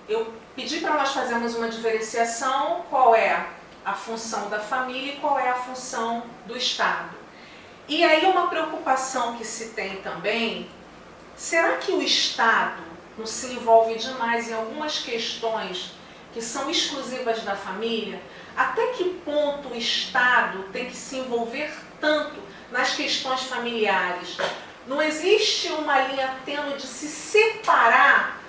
Eu pedi para nós fazermos uma diferenciação, qual é a função da família e qual é a função do Estado. E aí uma preocupação que se tem também, será que o Estado não se envolve demais em algumas questões que são exclusivas da família? Até que ponto o Estado tem que se envolver tanto nas questões familiares? Não existe uma linha tênue de se separar?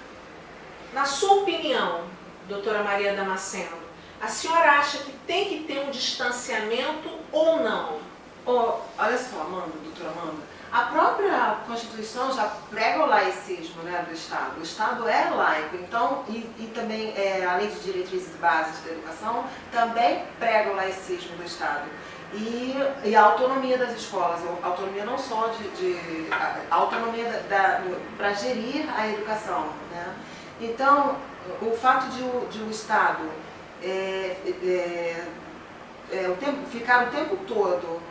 Na sua opinião, doutora Maria Damasceno, a senhora acha que tem que ter um distanciamento ou não? Olha só, doutora Amanda, a própria Constituição já prega o laicismo, né, do Estado. O Estado é laico, então, e também a Lei de Diretrizes e Bases da Educação também prega o laicismo do Estado. E a autonomia das escolas, a autonomia não só a autonomia para gerir a educação, né? Então, o fato de o Estado ficar o tempo todo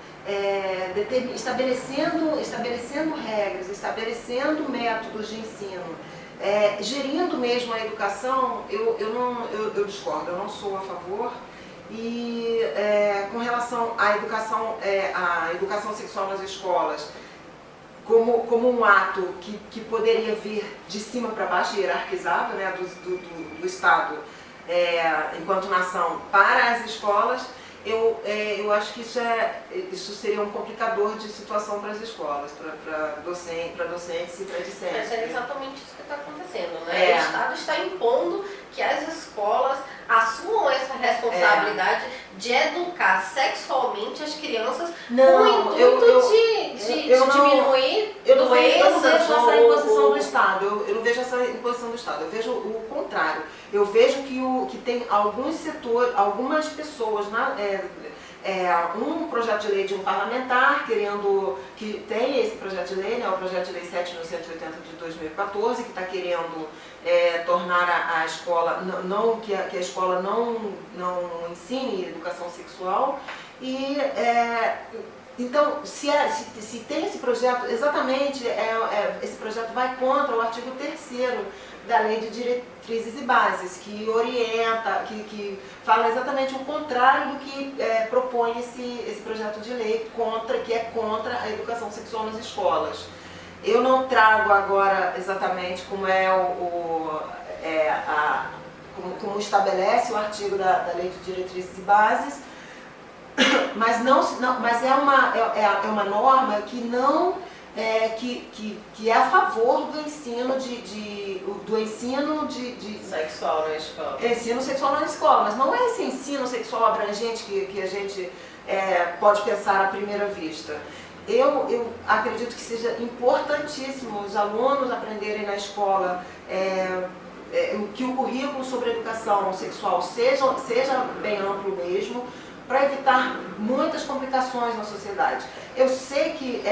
estabelecendo regras, estabelecendo métodos de ensino, gerindo mesmo a educação, eu discordo, eu não sou a favor. E com relação à educação sexual nas escolas, como um ato que poderia vir de cima para baixo, hierarquizado, né, do Estado enquanto nação para as escolas, eu acho que isso seria um complicador de situação para as escolas, para docentes e para discentes. É exatamente isso que está acontecendo, né? O Estado está impondo que as escolas assumam essa responsabilidade de educar sexualmente as crianças com o intuito de diminuir doenças. Eu não vejo essa imposição do Estado, eu não vejo essa imposição do Estado, eu vejo o contrário. Eu vejo que tem alguns setores, algumas pessoas, um projeto de lei de um parlamentar que tem esse projeto de lei, né, o projeto de lei 7.180 de 2014, que está querendo tornar a escola, que a escola não ensine educação sexual. E então, se tem esse projeto, exatamente, esse projeto vai contra o artigo 3º da Lei de Diretrizes e Bases, que orienta, que fala exatamente o contrário do que propõe esse projeto de lei, que é contra a educação sexual nas escolas. Eu não trago agora exatamente como como estabelece o artigo da Lei de Diretrizes e Bases, mas é uma norma que não que é a favor do ensino sexual na escola. Ensino sexual na escola, mas não é esse ensino sexual abrangente que a gente pode pensar à primeira vista. Eu acredito que seja importantíssimo os alunos aprenderem na escola que o currículo sobre educação sexual seja bem amplo mesmo, para evitar muitas complicações na sociedade. Eu sei que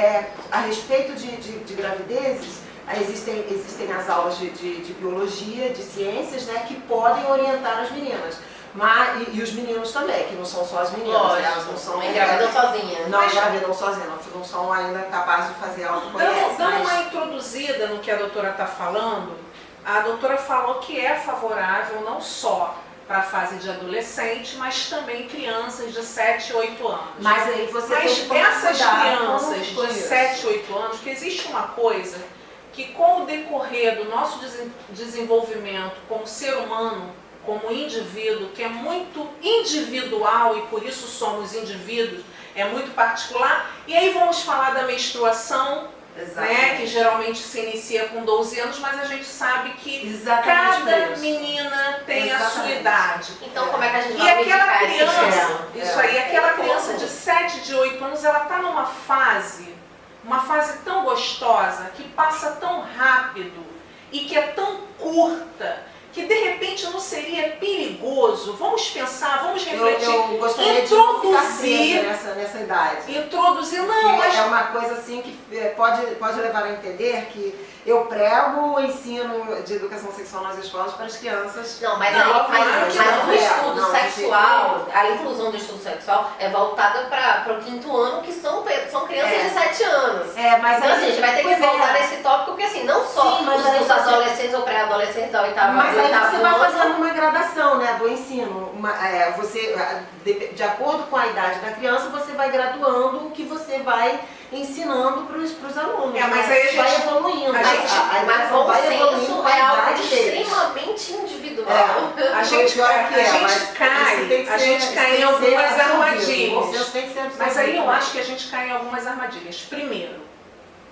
a respeito de gravidezes, existem as aulas de biologia, de ciências, né, que podem orientar as meninas. E os meninos também, que não são só as meninas. Lógico, elas não são engravidam sozinhas. Não engravidam sozinhas, não são ainda capazes de fazer autoconhecimento. Dando uma introduzida no que a doutora está falando, a doutora falou que é favorável não só para a fase de adolescente, mas também crianças de 7, 8 anos. Mas aí você tem que essas crianças de 7, 8 anos, que existe uma coisa que com o decorrer do nosso desenvolvimento como ser humano, como indivíduo, que é muito individual e por isso somos indivíduos, é muito particular, e aí vamos falar da menstruação, né, que geralmente se inicia com 12 anos, mas a gente sabe que cada menina tem a sua idade. Então como é que a gente E vai aquela verificar criança, aquela criança de 7, de 8 anos, ela está numa fase tão gostosa, que passa tão rápido e que é tão curta, que de repente não seria perigoso, vamos pensar, vamos refletir, eu gostaria introduzir de nessa idade. Introduzir, não, mas é uma coisa assim que pode levar a entender que eu prego o ensino de educação sexual nas escolas para as crianças. Não, mas o estudo sexual, a inclusão do estudo sexual é voltada para o 5º ano, que são crianças de 7 anos. Mas então, assim, a gente vai ter que voltar nesse tópico, porque assim, assim, não só Sim, mas os aí você- adolescentes ou pré-adolescentes da oitava Mas aí você vai ano. fazendo uma gradação, né, do ensino. De acordo com a idade da criança, você vai graduando o que você vai ensinando para os alunos. Mas né? aí a gente vai evoluindo. a gente- a Mas educação bom vai evoluindo senso com a é algo idade deles. extremamente individual. A gente cai em algumas armadilhas. Mas aí eu acho que a gente cai em algumas armadilhas. Primeiro,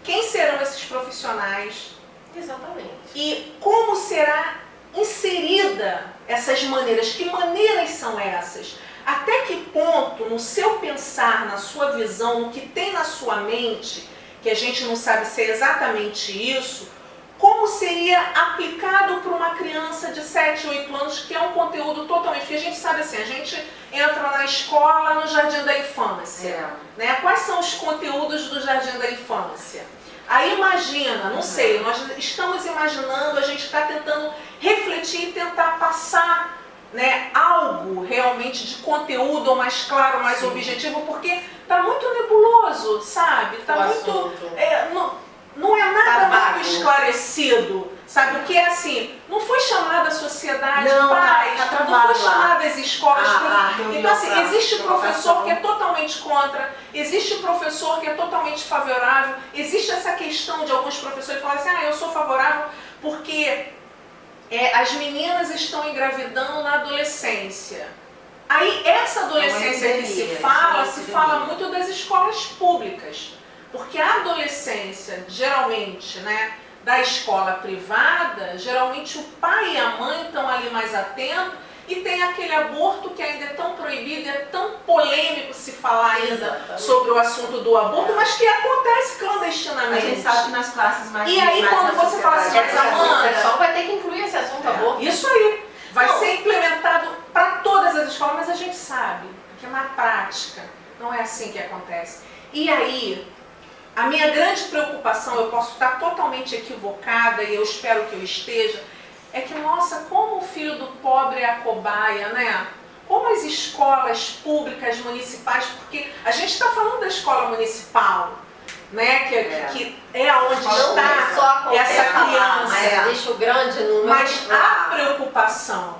quem serão esses profissionais? Exatamente. E como será inserida essas maneiras? Que maneiras são essas? Até que ponto, no seu pensar, na sua visão, no que tem na sua mente, que a gente não sabe se é exatamente isso, como seria aplicado para uma criança de 7, 8 anos, que é um conteúdo totalmente... Porque a gente sabe assim, a gente entra na escola, no jardim da infância. Né? Quais são os conteúdos do jardim da infância? Aí imagina, não sei, nós estamos imaginando, a gente está tentando refletir e tentar passar, né, algo realmente de conteúdo mais claro, mais objetivo, porque está muito nebuloso, sabe? Está muito... não é nada muito esclarecido, sabe? O que é assim, não foi chamada a sociedade, pais, não foi chamada as escolas. Então assim, existe professor que é totalmente contra, existe professor que é totalmente favorável, existe essa questão de alguns professores que falam assim, eu sou favorável porque as meninas estão engravidando na adolescência. Aí essa adolescência que se fala muito das escolas públicas. Porque a adolescência, geralmente, né, da escola privada, geralmente o pai e a mãe estão ali mais atentos e tem aquele aborto que ainda é tão proibido, é tão polêmico se falar ainda sobre o assunto do aborto, mas que acontece clandestinamente. A gente sabe que nas classes mais... E aí quando você fala assim, mas Amanda... Só vai ter que incluir esse assunto aborto. Isso aí, vai ser implementado para todas as escolas, mas a gente sabe que na prática não é assim que acontece. E aí... A minha grande preocupação, eu posso estar totalmente equivocada e eu espero que eu esteja, é que, nossa, como o filho do pobre é a cobaia, né? Como as escolas públicas, municipais, porque a gente está falando da escola municipal, né? Que é onde está essa criança. Mas deixa o grande número. Mas a preocupação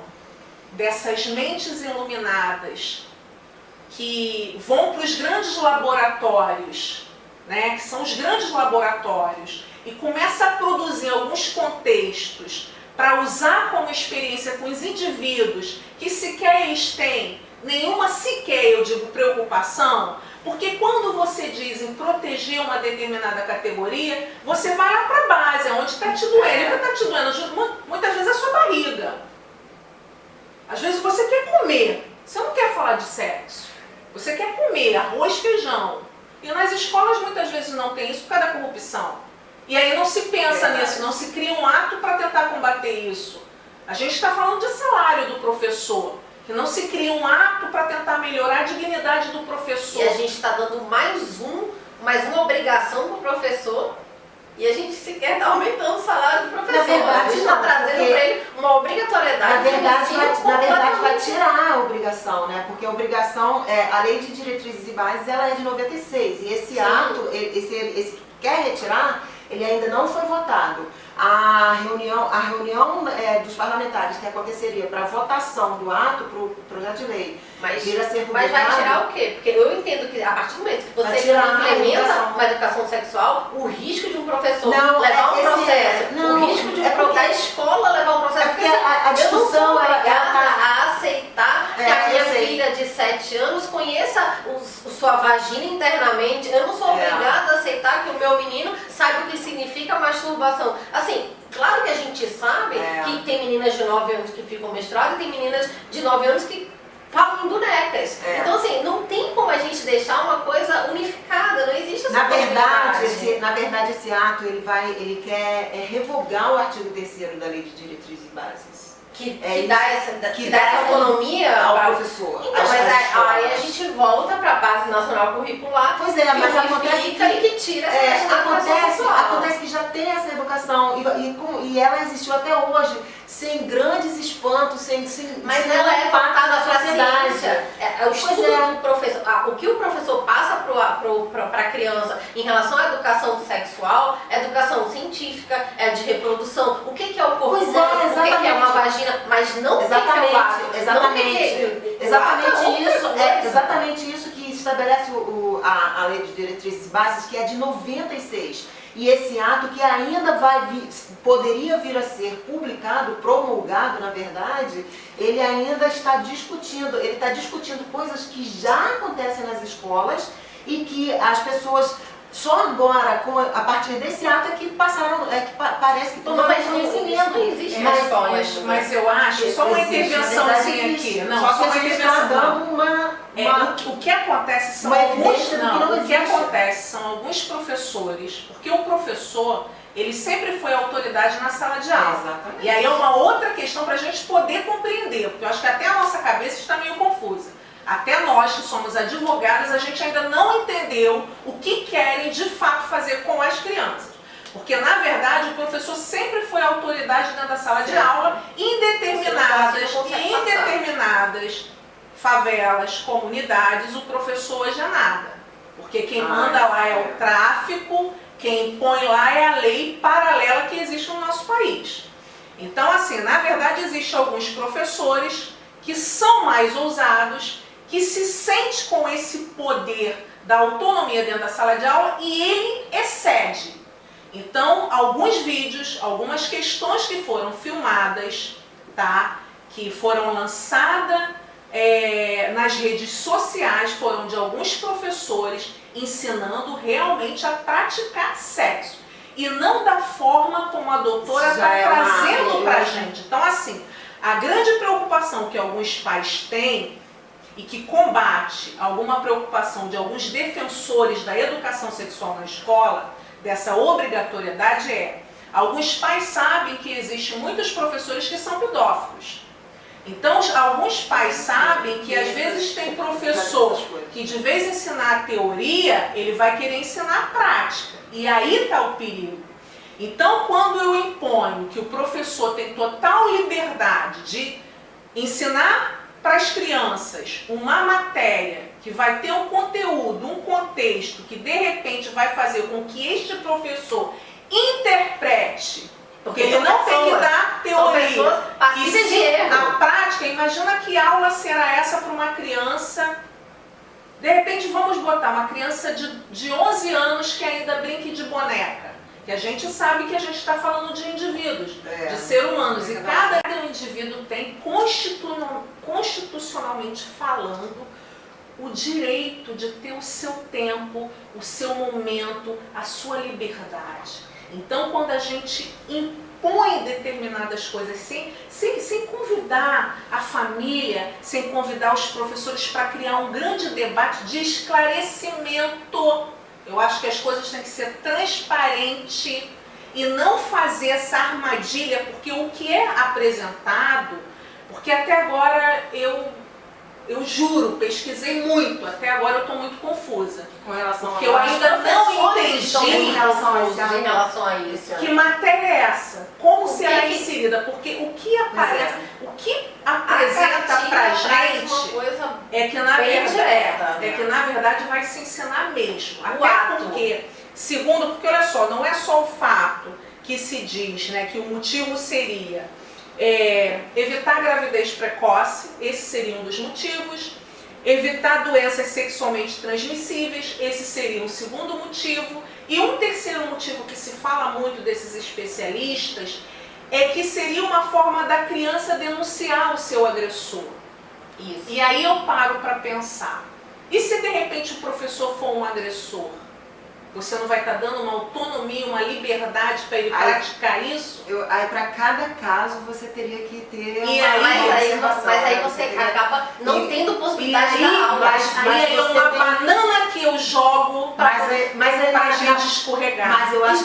dessas mentes iluminadas que vão para os grandes laboratórios, né, que são os grandes laboratórios, e começa a produzir alguns contextos para usar como experiência com os indivíduos que sequer eles têm nenhuma eu digo, preocupação, porque quando você diz em proteger uma determinada categoria, você vai lá para a base, onde está te doendo. E o que está te doendo? Muitas vezes é a sua barriga. Às vezes você quer comer, você não quer falar de sexo, você quer comer arroz, feijão. E nas escolas muitas vezes não tem isso por causa da corrupção. E aí não se pensa nisso, não se cria um ato para tentar combater isso. A gente está falando de salário do professor, que não se cria um ato para tentar melhorar a dignidade do professor. E a gente está dando mais uma obrigação para o professor, e a gente sequer está aumentando o salário do professor. Na verdade, a gente está trazendo para ele uma obrigatoriedade. Na verdade vai tirar a obrigação, né? Porque a obrigação, a lei de diretrizes e bases, ela é de 96. E esse ato, esse que quer retirar, ele ainda não foi votado. A reunião dos parlamentares que aconteceria para votação do ato para o projeto de lei vir a ser publicado. Mas vai tirar o quê? Porque eu entendo que a partir do momento que você implementa uma educação sexual, o risco de um professor levar um processo, o risco da escola levar um processo, porque a discussão eu não sou obrigada a aceitar que a minha filha de 7 anos conheça sua vagina internamente, eu não sou obrigada a aceitar que o meu menino saiba o que significa masturbação. Assim, claro que a gente sabe que tem meninas de 9 anos que ficam menstruadas e tem meninas de 9 anos que falam em bonecas. Então, assim, não tem como a gente deixar uma coisa unificada, não existe essa possibilidade. Na verdade, esse ato, ele quer revogar o artigo 3º da Lei de Diretrizes e Bases. Que dá essa autonomia ao professor. Então, mas aí a gente volta para a Base Nacional Curricular, pois é, mas acontece que tira essa acontece que já tem essa educação e ela existiu até hoje sem grandes espantos, mas sem ela é impacto voltada na para a sociedade. ciência. O estudo do professor, o que o professor passa para a criança em relação à educação sexual, educação científica, de reprodução, o que é o corpo humano, o que é uma vagina, mas não o que é o ato. Exatamente isso que estabelece a Lei de Diretrizes Básicas, que é de 96. E esse ato que ainda poderia vir a ser publicado, promulgado, na verdade, ele ainda está discutindo, coisas que já acontecem nas escolas e que as pessoas só agora, a partir desse ato, é que passaram, parece que tomaram conhecimento. Não existe nas escolas. Mas eu acho, só uma intervençãozinha aqui. Não, só só que uma a gente está intervenção. dando O que acontece são alguns professores, porque o professor, ele sempre foi autoridade na sala de aula. Exatamente. E aí é uma outra questão para a gente poder compreender, porque eu acho que até a nossa cabeça está meio confusa. Até nós que somos advogadas, a gente ainda não entendeu o que querem de fato fazer com as crianças. Porque, na verdade, o professor sempre foi autoridade dentro da sala de aula em determinadas favelas, comunidades, o professor hoje é nada. Porque quem manda lá é o tráfico, quem põe lá é a lei paralela que existe no nosso país. Então, assim, na verdade, existem alguns professores que são mais ousados, que se sente com esse poder da autonomia dentro da sala de aula e ele excede. Então, alguns vídeos, algumas questões que foram filmadas, tá? Que foram lançadas nas redes sociais, foram de alguns professores ensinando realmente a praticar sexo. E não da forma como a doutora está trazendo para a gente. Então, assim, a grande preocupação que alguns pais têm e que combate alguma preocupação de alguns defensores da educação sexual na escola, dessa obrigatoriedade alguns pais sabem que existem muitos professores que são pedófilos. Então, alguns pais sabem que às vezes tem professor que de vez em ensinar a teoria, ele vai querer ensinar a prática. E aí está o perigo. Então, quando eu imponho que o professor tem total liberdade de ensinar para as crianças uma matéria que vai ter um conteúdo, um contexto que de repente vai fazer com que este professor interprete, porque ele não tem que dar teoria, e sim a prática. Imagina que aula será essa para uma criança, de repente vamos botar uma criança de 11 anos que ainda brinque de boneca, que a gente sabe que a gente está falando de indivíduos, de seres humanos, e cada indivíduo tem, constitucionalmente falando, o direito de ter o seu tempo, o seu momento, a sua liberdade. Então, quando a gente impõe determinadas coisas sem convidar a família, sem convidar os professores para criar um grande debate de esclarecimento, eu acho que as coisas têm que ser transparentes e não fazer essa armadilha, porque o que é apresentado, porque até agora eu juro, pesquisei muito, até agora eu estou muito confusa. Com relação porque eu ainda não entendi em relação a isso. Que matéria é essa? Como será inserida? Porque o que aparece, o que apresenta pra gente é que na verdade vai se ensinar mesmo. Até porque, porque olha só, não é só o fato que se diz, né, que o motivo seria evitar a gravidez precoce, esse seria um dos motivos. Evitar doenças sexualmente transmissíveis, esse seria um segundo motivo. E um terceiro motivo que se fala muito desses especialistas é que seria uma forma da criança denunciar o seu agressor. Isso. E aí eu paro para pensar, e se de repente o professor for um agressor? Você não vai estar dando uma autonomia, uma liberdade para ele praticar isso? Aí para cada caso você teria que ter mas aí você acaba não tendo possibilidade de dar aula. Aí é uma banana que eu jogo para a gente escorregar. Mas eu acho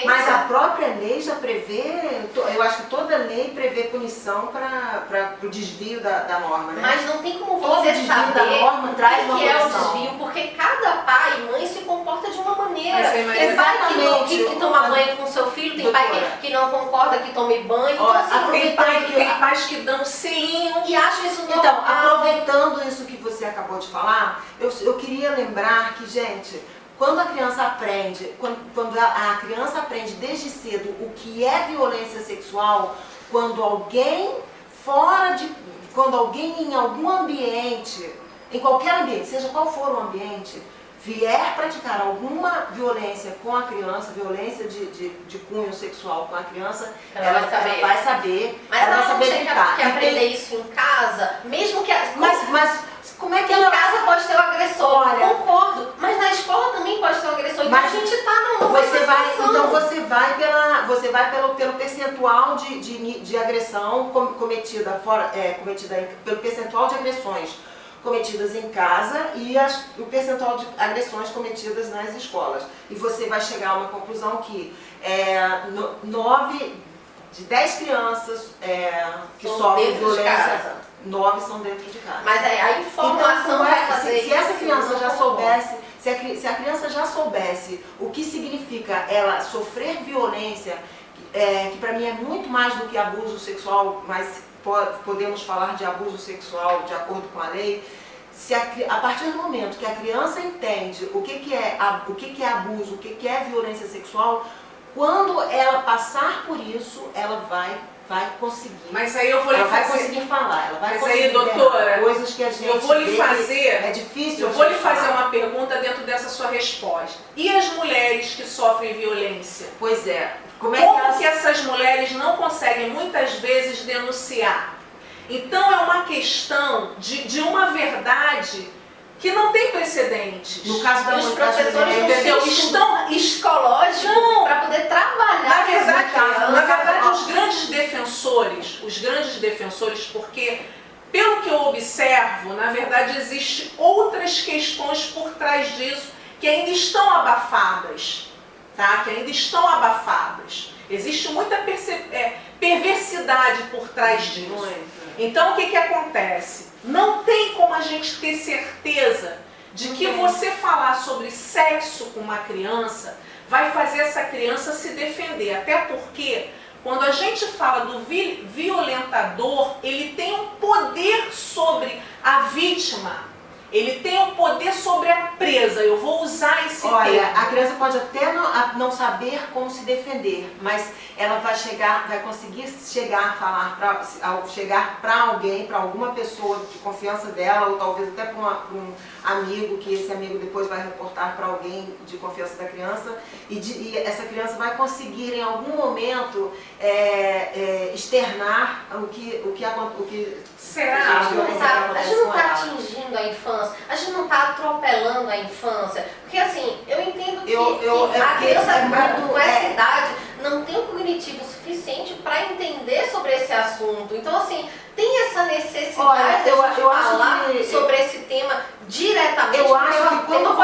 Mas a própria lei já prevê, eu acho que toda lei prevê punição para o desvio da norma, né? Mas não tem como você saber da norma traz o que é o desvio, porque cada pai e mãe se comporta de uma maneira. besteira. Mas Tem pai exatamente, que toma banho com seu filho, tem pai que não concorda que tome banho. Então, assim, tem pais que dão selinho. e acho isso normal. Então, aproveitando isso que você acabou de falar, eu queria lembrar que, gente, quando a criança aprende, quando a criança aprende desde cedo o que é violência sexual, quando alguém em algum ambiente, em qualquer ambiente, seja qual for o ambiente, vier praticar alguma violência com a criança, violência de cunho sexual com a criança, ela vai saber. Mas ela ela vai não saber tem evitar. que aprender isso em casa, mesmo que... Mas como é que em ela... casa pode ter o agressor, Olha, concordo, mas na escola também pode ter o agressor, então mas a gente tá numa você vai pelo percentual de agressão cometida pelo percentual de agressões cometidas em casa e o percentual de agressões cometidas nas escolas. E você vai chegar a uma conclusão que 9 de 10 crianças que sofrem violência, 9 são dentro de casa. Mas a informação vai fazer se essa criança já soubesse, se a criança já soubesse o que significa ela sofrer violência, que para mim é muito mais do que abuso sexual, mas podemos falar de abuso sexual de acordo com a lei, a partir do momento que a criança entende o que é abuso, o que é violência sexual, quando ela passar por isso, ela vai conseguir. Mas aí eu vou lhe vai fazer... conseguir falar, ela vai Mas conseguir aí, doutora, coisas que a gente eu vou lhe fazer... É difícil. Eu vou lhe fazer uma pergunta dentro dessa sua resposta. E as mulheres que sofrem violência? Pois é. Como que essas mulheres não conseguem muitas vezes denunciar? Então é uma questão de uma verdade que não tem precedentes. No caso da os professores estão psicológico para poder trabalhar. Na verdade, os grandes defensores, porque pelo que eu observo, na verdade existem outras questões por trás disso que ainda estão abafadas, tá? Que ainda estão abafadas. Existe muita perversidade por trás disso. Então o que acontece? Não tem como a gente ter certeza de que você falar sobre sexo com uma criança vai fazer essa criança se defender. Até porque quando a gente fala do violentador, ele tem um poder sobre a vítima. Ele tem um poder sobre a presa. Eu vou usar esse termo. Olha, a criança pode até não saber como se defender, mas ela vai conseguir chegar para alguém, para alguma pessoa de confiança dela, ou talvez até para um amigo, que esse amigo depois vai reportar para alguém de confiança da criança, e essa criança vai conseguir em algum momento externar o que será? A gente não está atingindo a infância, a gente não está atropelando a infância, porque assim, eu entendo que a criança com essa idade não tem o cognitivo suficiente para entender sobre esse assunto. Então assim, tem essa necessidade de falar sobre esse tema diretamente. Eu acho que quando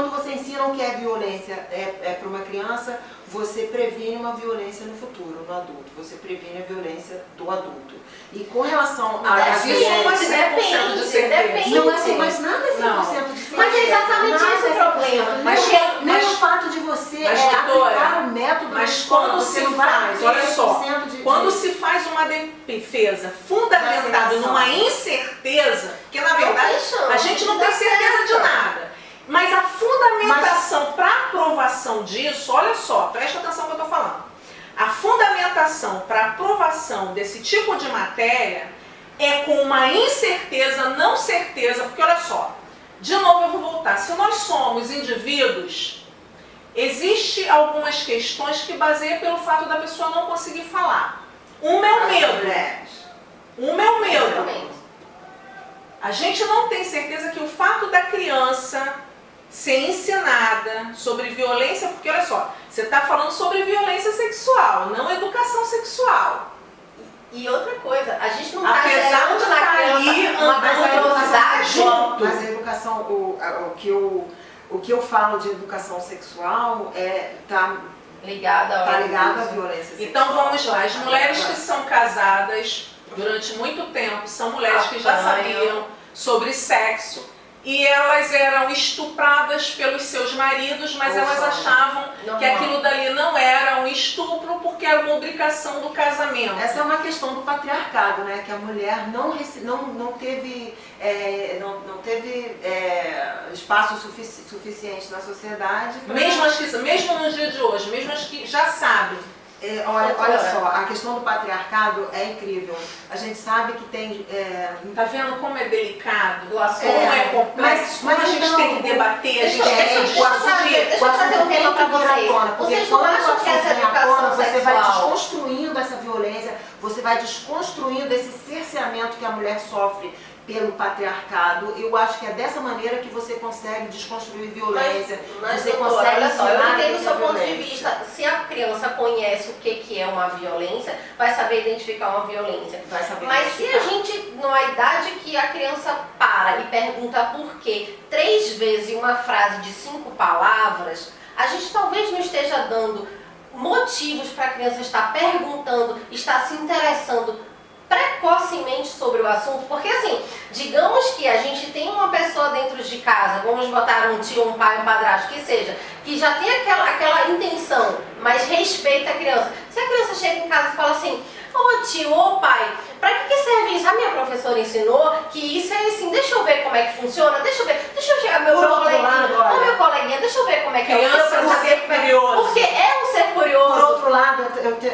você ensina o que é violência para uma criança, você previne uma violência no futuro, no adulto. Você previne a violência do adulto. E com relação a depende. Não é assim, mas nada é 100% de Mas é exatamente esse o problema. Nem o fato de você aplicar o método. Mas quando se faz, olha só, quando se faz uma defesa fundamentada numa incerteza, porque na verdade a gente não tem certeza de nada. Mas a fundamentação para aprovação disso, olha só, presta atenção no que eu estou falando. A fundamentação para aprovação desse tipo de matéria é com uma incerteza, não certeza, porque olha só, de novo eu vou voltar, se nós somos indivíduos, existe algumas questões que baseiam pelo fato da pessoa não conseguir falar. Uma é o medo. Uma é o medo. A gente não tem certeza que o fato da criança ser ensinada sobre violência, porque olha só, você está falando sobre violência sexual, não educação sexual. E outra coisa, a gente não está gerando na criança uma curiosidade junto. Mas a educação, o que eu falo de educação sexual está ligada à violência sexual. Então vamos lá, as mulheres que são casadas durante muito tempo são mulheres que já sabiam sobre sexo. e elas eram estupradas pelos seus maridos, mas elas achavam que aquilo dali não era um estupro porque era uma obrigação do casamento. Essa é uma questão do patriarcado, né? Que a mulher não teve, espaço suficiente na sociedade. Mesmo no dia de hoje, mesmo as que já sabem. Olha só, a questão do patriarcado é incrível. A gente sabe que tem... Tá vendo como é delicado? Do assunto. Como é complexo? Como a gente tem que debater, a gente tem que discutir. Deixa eu fazer um tema para vocês. Vocês não acham que essa educação você vai sexual... desconstruindo essa violência, você vai desconstruindo esse cerceamento que a mulher sofre pelo patriarcado. Eu acho que é dessa maneira que você consegue desconstruir violência. Mas você doutora, consegue olha só, eu ensinar entendo o seu ponto de violência. vista. Se a criança conhece o que é uma violência, vai saber identificar uma violência. Vai saber Mas se a gente, numa idade que a criança para e pergunta por quê 3 vezes em uma frase de 5 palavras, a gente talvez não esteja dando motivos para a criança estar perguntando, estar se interessando precocemente sobre o assunto, porque assim, digamos que a gente tem uma pessoa dentro de casa, vamos botar um tio, um pai, um padrasto, que seja, que já tem aquela intenção, mas respeita a criança. Se a criança chega em casa e fala assim, ô tio, ô pai, pra que serve isso? A minha professora ensinou que isso é assim, deixa eu ver como é que funciona, deixa eu chegar meu coleguinha, deixa eu ver como é que criança é o ser curioso. Porque é um ser curioso. Por outro lado,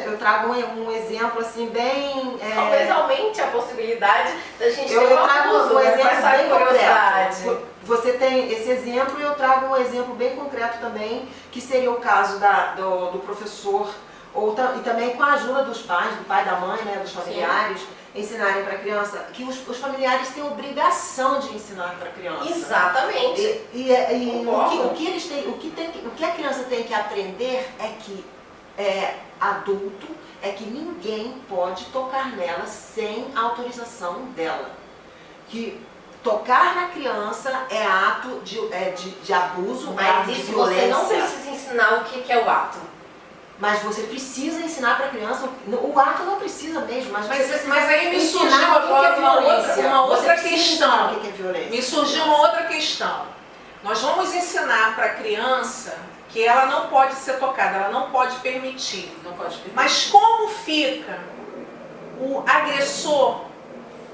eu trago um exemplo assim bem... Talvez aumente a possibilidade da gente Eu ter um trago abuso, um né, com exemplo essa bem curiosidade. concreto. Você tem esse exemplo e eu trago um exemplo bem concreto também, que seria o caso do professor, e também com a ajuda dos pais, do pai e da mãe, né, dos familiares, ensinarem para a criança, que os familiares têm obrigação de ensinar para a criança. Exatamente. O que a criança tem que aprender é que adulto, é que ninguém pode tocar nela sem autorização dela. Que tocar na criança é ato de abuso, Mas ato de isso violência. você não precisa ensinar o que é o ato. Mas você precisa ensinar para a criança, o ato não precisa mesmo, mas aí me surgiu ensinar agora uma outra Você questão. o que é violência. Me surgiu uma outra questão. Nós vamos ensinar para a criança que ela não pode ser tocada, ela não pode permitir. Mas como fica o agressor,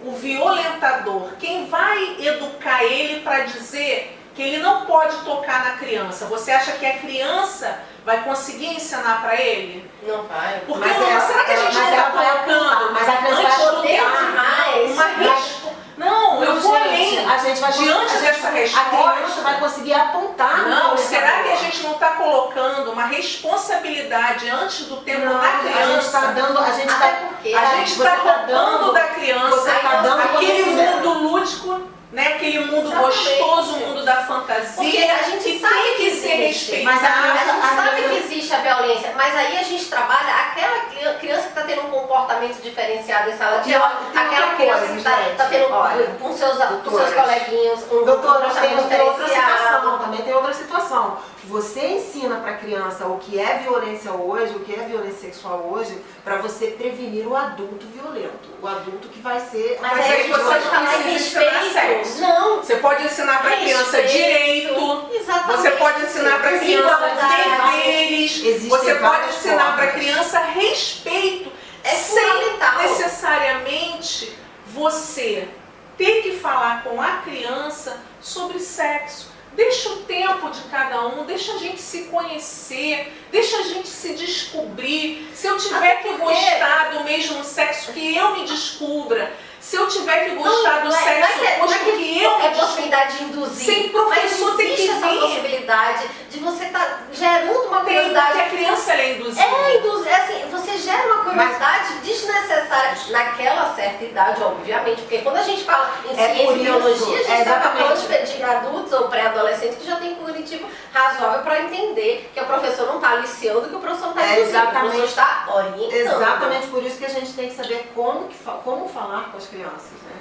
o violentador? Quem vai educar ele para dizer que ele não pode tocar na criança? Você acha que a criança vai conseguir ensinar para ele? Não vai. Porque será que a gente não está colocando mas a criança vai poder demais. uma resposta? Não, eu vou além. A gente vai Diante dessa resposta, a criança vai conseguir apontar. Não, será que a gente não está colocando uma responsabilidade antes do tempo na criança? A gente está roubando da criança você tá dando aquele conhecimento. mundo lúdico, né? Aquele mundo gostoso, o mundo da fantasia, Porque a gente que sabe tem que que ser existe, respeitado. mas a gente sabe que existe a violência, mas aí a gente trabalha aquela criança que está tendo um comportamento diferenciado em sala de aula, aquela criança que está tendo com seus coleguinhas um comportamento tem outra situação, diferenciado. também tem outra situação. Você ensina para a criança o que é violência hoje, o que é violência sexual hoje, para você prevenir o adulto violento, o adulto que vai ser... Mas aí você pode falar em respeito. Não. Você pode ensinar para a criança direito. Exatamente. Você pode ensinar para a criança deveres. Você pode ensinar para a criança respeito. É sem fundamental. necessariamente você ter que falar com a criança sobre sexo. Deixa o tempo de cada um, deixa a gente se conhecer, deixa a gente se descobrir. Se eu tiver que gostar do mesmo sexo, que eu me descubra. Se eu tiver que gostar do sexo oposto, que eu me é possibilidade de induzir. Sem professor tem que essa vir. possibilidade de você estar gerando uma curiosidade. Que a criança é induzida. Assim, você gera uma curiosidade desnecessária naquela certa idade, obviamente, porque quando a gente fala em ciência e biologia, a gente está falando de adultos ou pré-adolescentes que já tem cognitivo razoável para entender que o professor não está aliciando, que o professor está induzindo, o professor está orientando. Exatamente por isso que a gente tem que saber como falar com as crianças, né?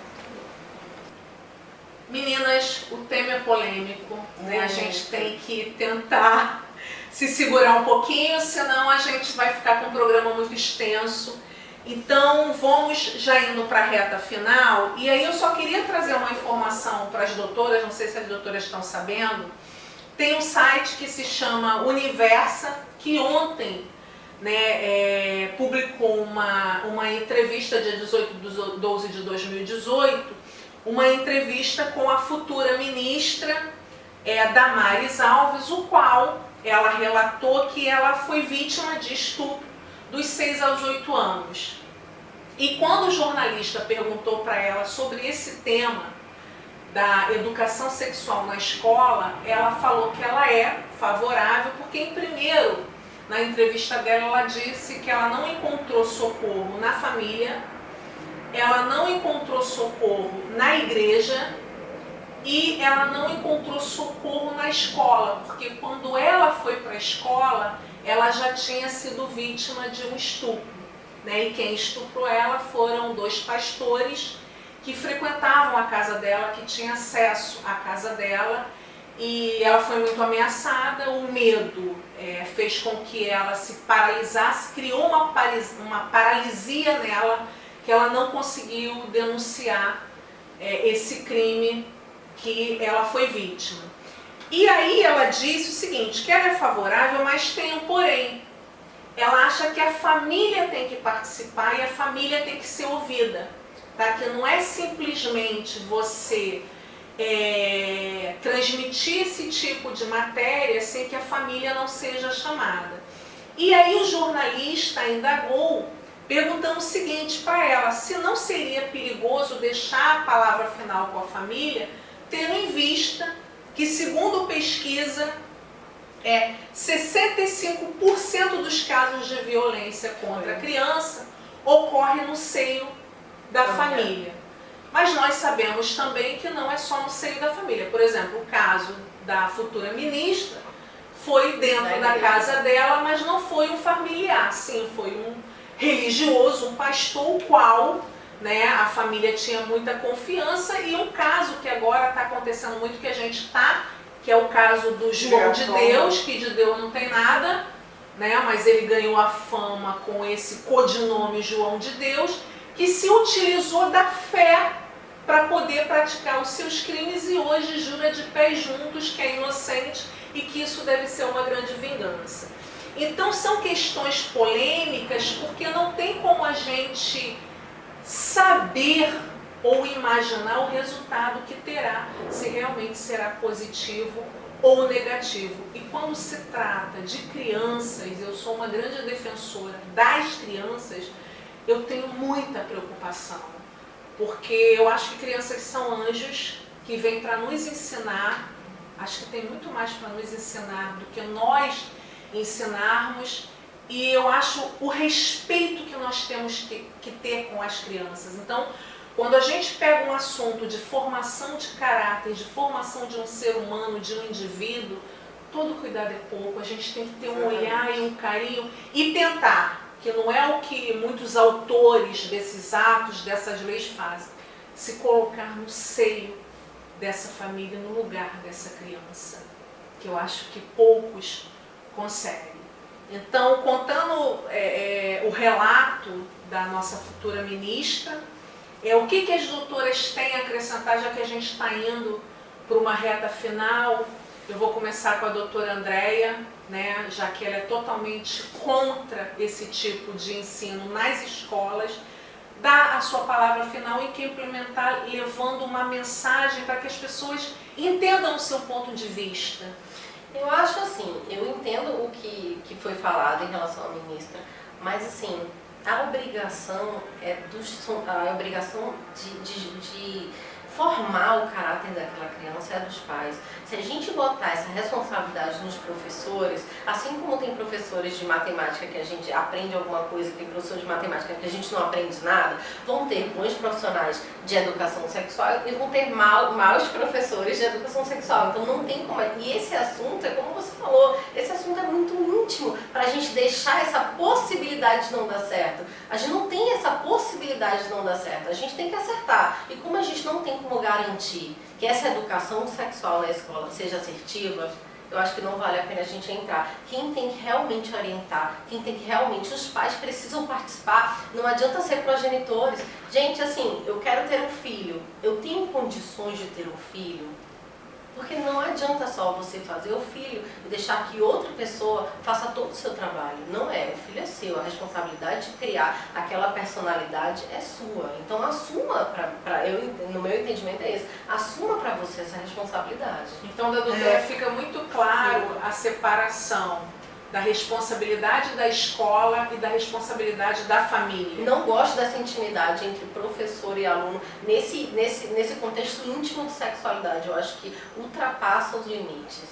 Meninas, o tema é polêmico, né? A gente tem que tentar se segurar um pouquinho, senão a gente vai ficar com um programa muito extenso. Então, vamos já indo para a reta final, e aí eu só queria trazer uma informação para as doutoras, não sei se as doutoras estão sabendo, tem um site que se chama Universa, que ontem, né, publicou uma entrevista, dia 18/12/2018, uma entrevista com a futura ministra Damares Alves, o qual ela relatou que ela foi vítima de estupro dos 6 aos 8 anos. E quando o jornalista perguntou para ela sobre esse tema da educação sexual na escola, ela falou que ela é favorável, porque em primeiro, na entrevista dela, ela disse que ela não encontrou socorro na família, ela não encontrou socorro na igreja e ela não encontrou socorro na escola, porque quando ela foi para a escola, ela já tinha sido vítima de um estupro, né? E quem estuprou ela foram 2 pastores que frequentavam a casa dela, que tinham acesso à casa dela, e ela foi muito ameaçada. O medo fez com que ela se paralisasse, criou uma paralisia nela, que ela não conseguiu denunciar esse crime que ela foi vítima. E aí ela disse o seguinte, que ela é favorável, mas tem um porém. Ela acha que a família tem que participar e a família tem que ser ouvida, tá? Que não é simplesmente você transmitir esse tipo de matéria sem que a família não seja chamada. E aí o jornalista indagou, perguntando o seguinte para ela, se não seria perigoso deixar a palavra final com a família, tendo em vista que, segundo pesquisa, 65% dos casos de violência contra a criança ocorre no seio da família. Mas nós sabemos também que não é só no seio da família. Por exemplo, o caso da futura ministra foi dentro da casa dela, mas não foi um familiar, sim, foi um religioso, um pastor, o qual, né, a família tinha muita confiança. E um caso que agora está acontecendo muito, que a gente está, que é o caso do João de Deus, que de Deus não tem nada, né, mas ele ganhou a fama com esse codinome João de Deus, que se utilizou da fé para poder praticar os seus crimes e hoje jura de pés juntos que é inocente e que isso deve ser uma grande vingança. Então são questões polêmicas, porque não tem como a gente saber ou imaginar o resultado que terá, se realmente será positivo ou negativo. E quando se trata de crianças, eu sou uma grande defensora das crianças, eu tenho muita preocupação, porque eu acho que crianças são anjos que vêm para nos ensinar. Acho que tem muito mais para nos ensinar do que nós ensinarmos, e eu acho o respeito que nós temos que ter com as crianças. Então, quando a gente pega um assunto de formação de caráter, de formação de um ser humano, de um indivíduo, todo cuidado é pouco, a gente tem que ter um olhar e um carinho e tentar, que não é o que muitos autores desses atos, dessas leis fazem, se colocar no seio dessa família, no lugar dessa criança, que eu acho que poucos conseguem. Então, contando o relato da nossa futura ministra, o que as doutoras têm a acrescentar, já que a gente está indo para uma reta final. Eu vou começar com a doutora Andréia, né, já que ela é totalmente contra esse tipo de ensino nas escolas. Dá a sua palavra final e que implementar, levando uma mensagem para que as pessoas entendam o seu ponto de vista. Eu acho assim, eu entendo o que foi falado em relação à ministra, mas assim, a obrigação de formar o caráter daquela criança é dos pais. Se a gente botar essa responsabilidade nos professores, assim como tem professores de matemática que a gente aprende alguma coisa, tem professores de matemática que a gente não aprende nada, vão ter bons profissionais de educação sexual e vão ter maus professores de educação sexual. Então não tem como. E esse assunto, é como você falou, esse assunto é muito íntimo para a gente deixar essa possibilidade de não dar certo. A gente não tem essa possibilidade de não dar certo, a gente tem que acertar. E como a gente não tem como garantir que essa educação sexual na escola seja assertiva, eu acho que não vale a pena a gente entrar. Quem tem que realmente orientar, quem tem que realmente, os pais precisam participar, não adianta ser progenitores. Gente, assim, eu quero ter um filho, eu tenho condições de ter um filho? Porque não adianta só você fazer o filho e deixar que outra pessoa faça todo o seu trabalho. Não é, o filho é seu, a responsabilidade de criar aquela personalidade é sua. Então assuma, no meu entendimento é esse, assuma para você essa responsabilidade. Então, da doutora, fica muito claro a separação da responsabilidade da escola e da responsabilidade da família. Não gosto dessa intimidade entre professor e aluno nesse contexto íntimo de sexualidade. Eu acho que ultrapassa os limites.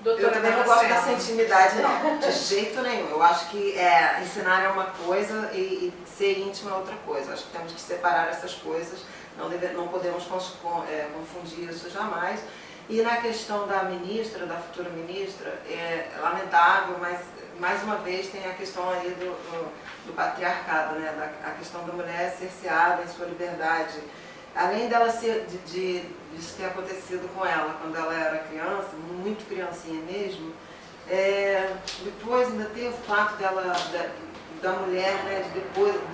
Eu também não gosto dessa intimidade, não, de jeito nenhum. Eu acho que ensinar é uma coisa e ser íntimo é outra coisa. Acho que temos que separar essas coisas, não podemos confundir isso jamais. E na questão da ministra, da futura ministra, é lamentável, mas mais uma vez tem a questão aí do patriarcado, né? A questão da mulher cerceada em sua liberdade. Além dela de isso ter acontecido com ela quando ela era criança, muito criancinha mesmo, depois ainda tem o fato da mulher, né, de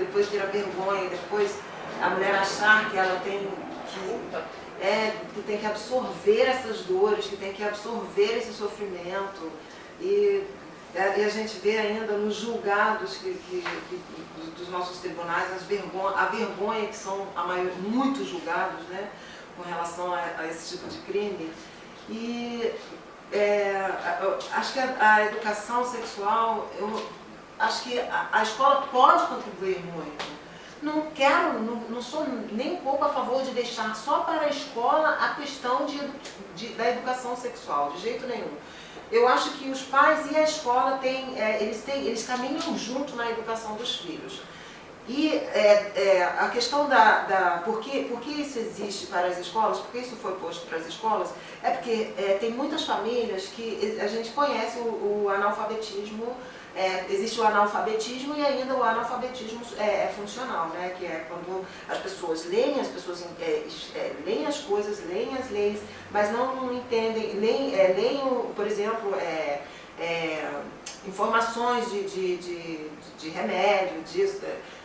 depois ter a vergonha, depois a mulher achar que ela tem que tem que absorver essas dores, que tem que absorver esse sofrimento. E a gente vê ainda nos julgados dos nossos tribunais a vergonha que são muito julgados, né, com relação a esse tipo de crime. E acho que a educação sexual, eu acho que a escola pode contribuir muito. Não sou nem um pouco a favor de deixar só para a escola a questão da educação sexual, de jeito nenhum. Eu acho que os pais e a escola eles caminham junto na educação dos filhos. E a questão por que isso existe para as escolas, por que isso foi posto para as escolas, é porque tem muitas famílias que a gente conhece o analfabetismo. Existe o analfabetismo e ainda o analfabetismo funcional, né? Que é quando as pessoas leem as coisas, leem as leis, mas não entendem, leem, por exemplo, informações de remédio, disso,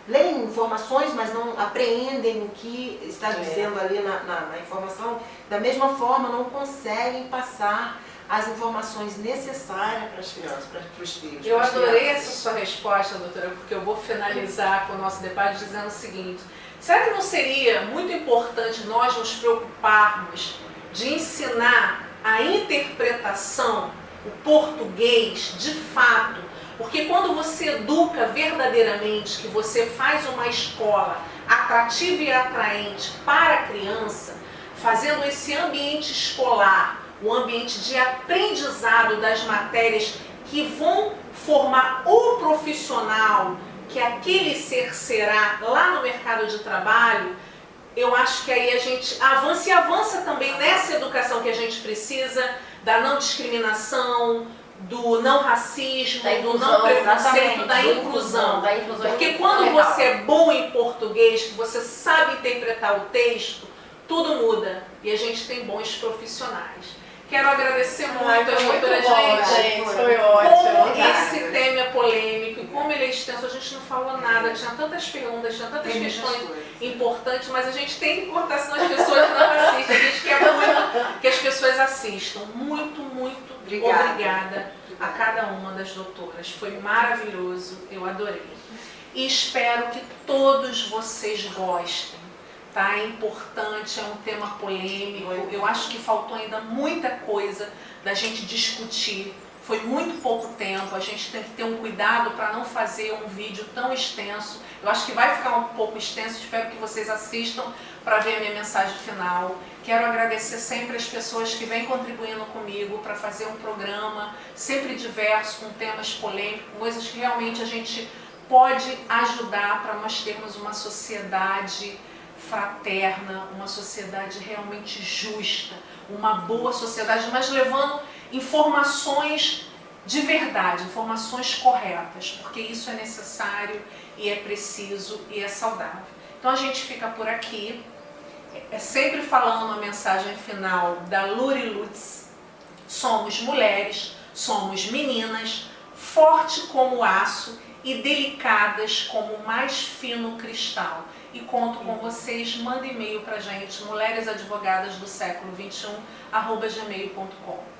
leem informações, mas não apreendem o que está dizendo ali na informação, da mesma forma não conseguem passar as informações necessárias para as crianças, para os filhos. Eu adorei essa sua resposta, doutora, porque eu vou finalizar com o nosso debate dizendo o seguinte: será que não seria muito importante nós nos preocuparmos de ensinar a interpretação, o português, de fato? Porque quando você educa verdadeiramente, que você faz uma escola atrativa e atraente para a criança, fazendo esse ambiente escolar o ambiente de aprendizado das matérias que vão formar o profissional que aquele ser será lá no mercado de trabalho, eu acho que aí a gente avança e avança também nessa educação que a gente precisa, da não discriminação, do não racismo, do não preconceito, da inclusão. Porque quando você é bom em português, que você sabe interpretar o texto, tudo muda e a gente tem bons profissionais. Quero agradecer muito a doutora, gente. Foi ótimo. Como esse tema é polêmico e como ele é extenso, a gente não falou nada. Tinha tantas perguntas, tinha tantas questões importantes, mas a gente tem que cortar, senão as pessoas não assistem. A gente quer muito que as pessoas assistam. Muito, muito obrigada a cada uma das doutoras. Foi maravilhoso, eu adorei. E espero que todos vocês gostem. Tá? É importante, é um tema polêmico, eu acho que faltou ainda muita coisa da gente discutir, foi muito pouco tempo, a gente tem que ter um cuidado para não fazer um vídeo tão extenso, eu acho que vai ficar um pouco extenso, espero que vocês assistam para ver a minha mensagem final. Quero agradecer sempre as pessoas que vêm contribuindo comigo para fazer um programa sempre diverso, com temas polêmicos, coisas que realmente a gente pode ajudar para nós termos uma sociedade fraterna, uma sociedade realmente justa, uma boa sociedade, mas levando informações de verdade, informações corretas, porque isso é necessário e é preciso e é saudável. Então a gente fica por aqui, sempre falando a mensagem final da Luri Lutz, Somos mulheres, somos meninas, forte como aço e delicadas como o mais fino cristal. E conto com vocês, manda e-mail pra gente, mulheresadvogadas do século 21, @gmail.com.